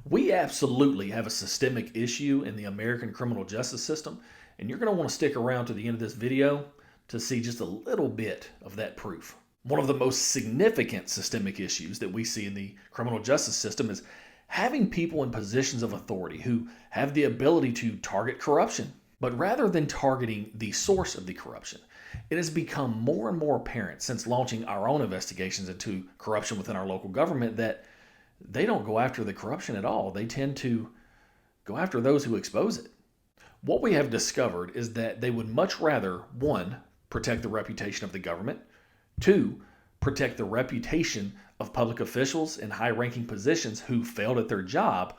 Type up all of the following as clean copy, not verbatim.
We absolutely have a systemic issue in the American criminal justice system, and you're going to want to stick around to the end of this video to see just a little bit of that proof. One of the most significant systemic issues that we see in the criminal justice system is having people in positions of authority who have the ability to target corruption. But rather than targeting the source of the corruption, it has become more and more apparent since launching our own investigations into corruption within our local government that they don't go after the corruption at all. They tend to go after those who expose it. What we have discovered is that they would much rather, one, protect the reputation of the government, two, protect the reputation of public officials in high-ranking positions who failed at their job,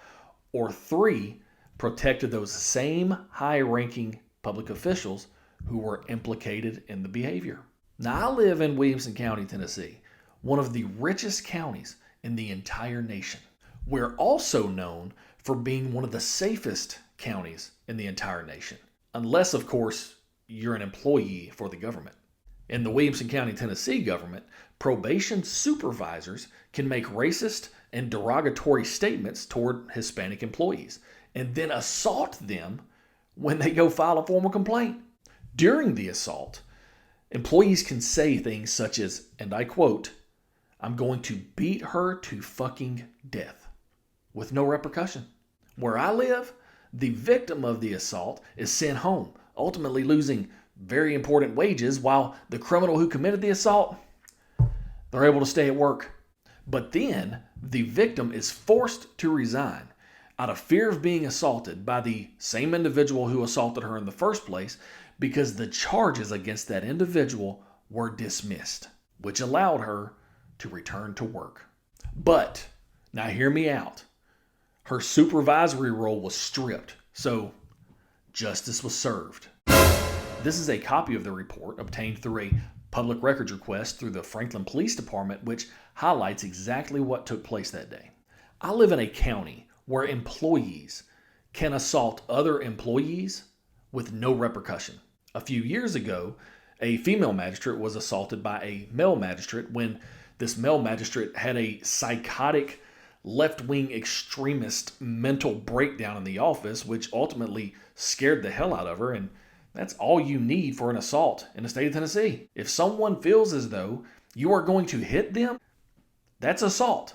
or three, protected those same high-ranking public officials who were implicated in the behavior. Now, I live in Williamson County, Tennessee, one of the richest counties in the entire nation. We're also known for being one of the safest counties in the entire nation, unless, of course, you're an employee for the government. In the Williamson County, Tennessee government, probation supervisors can make racist and derogatory statements toward Hispanic employees and then assault them when they go file a formal complaint. During the assault, employees can say things such as, and I quote, "I'm going to beat her to fucking death," with no repercussion. Where I live, the victim of the assault is sent home, ultimately losing very important wages, while the criminal who committed the assault, they're able to stay at work. But then the victim is forced to resign out of fear of being assaulted by the same individual who assaulted her in the first place, because the charges against that individual were dismissed, which allowed her to return to work. But, now hear me out, her supervisory role was stripped, so justice was served. This is a copy of the report obtained through a public records request through the Franklin Police Department, which highlights exactly what took place that day. I live in a county where employees can assault other employees with no repercussion. A few years ago, a female magistrate was assaulted by a male magistrate when this male magistrate had a psychotic left-wing extremist mental breakdown in the office, which ultimately scared the hell out of her. And that's all you need for an assault in the state of Tennessee. If someone feels as though you are going to hit them, that's assault.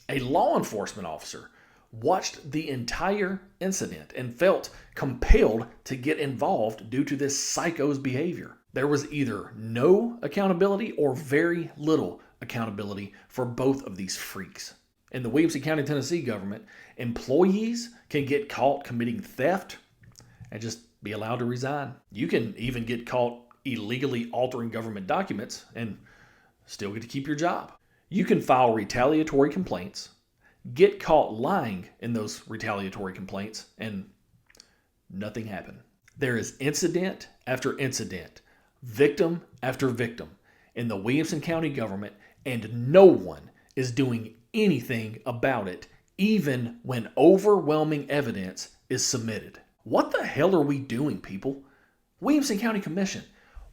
A law enforcement officer watched the entire incident and felt compelled to get involved due to this psycho's behavior. There was either no accountability or very little accountability for both of these freaks. In the Williamson County, Tennessee government, employees can get caught committing theft and just be allowed to resign. You can even get caught illegally altering government documents and still get to keep your job. You can file retaliatory complaints, get caught lying in those retaliatory complaints, and nothing happened. There is incident after incident, victim after victim in the Williamson County government, and no one is doing anything about it, even when overwhelming evidence is submitted. What the hell are we doing, people? Williamson County Commission,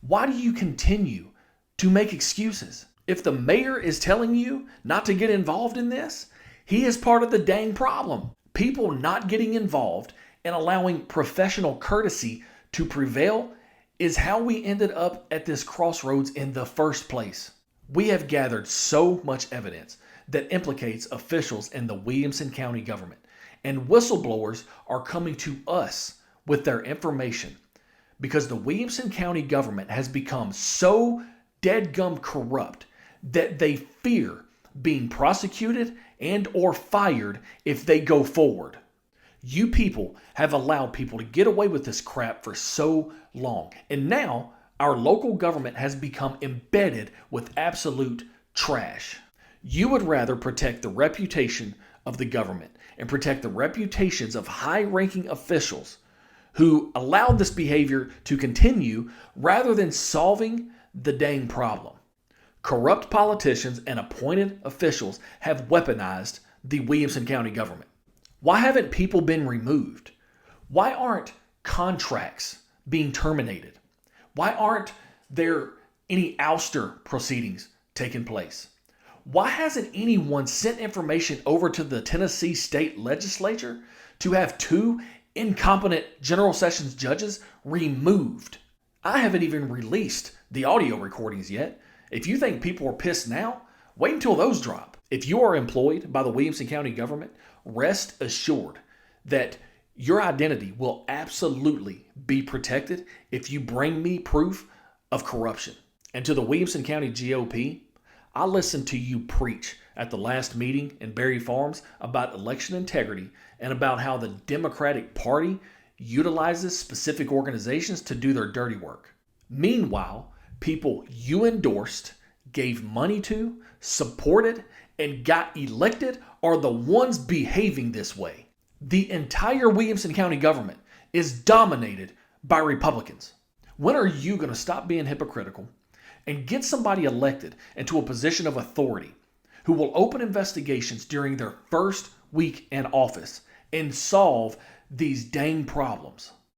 why do you continue to make excuses? If the mayor is telling you not to get involved in this, he is part of the dang problem. People not getting involved and allowing professional courtesy to prevail is how we ended up at this crossroads in the first place. We have gathered so much evidence that implicates officials in the Williamson County government, and whistleblowers are coming to us with their information because the Williamson County government has become so deadgum corrupt that they fear being prosecuted and or fired if they go forward. You people have allowed people to get away with this crap for so long, and now our local government has become embedded with absolute trash. You would rather protect the reputation of the government and protect the reputations of high-ranking officials who allowed this behavior to continue rather than solving the dang problem. Corrupt politicians and appointed officials have weaponized the Williamson County government. Why haven't people been removed? Why aren't contracts being terminated? Why aren't there any ouster proceedings taking place? Why hasn't anyone sent information over to the Tennessee State Legislature to have 2 incompetent General Sessions judges removed? I haven't even released the audio recordings yet. If you think people are pissed now, wait until those drop. If you are employed by the Williamson County government, rest assured that your identity will absolutely be protected if you bring me proof of corruption. And to the Williamson County GOP, I listened to you preach at the last meeting in Berry Farms about election integrity and about how the Democratic Party utilizes specific organizations to do their dirty work. Meanwhile, people you endorsed, gave money to, supported, and got elected are the ones behaving this way. The entire Williamson County government is dominated by Republicans. When are you going to stop being hypocritical and get somebody elected into a position of authority who will open investigations during their first week in office and solve these dang problems?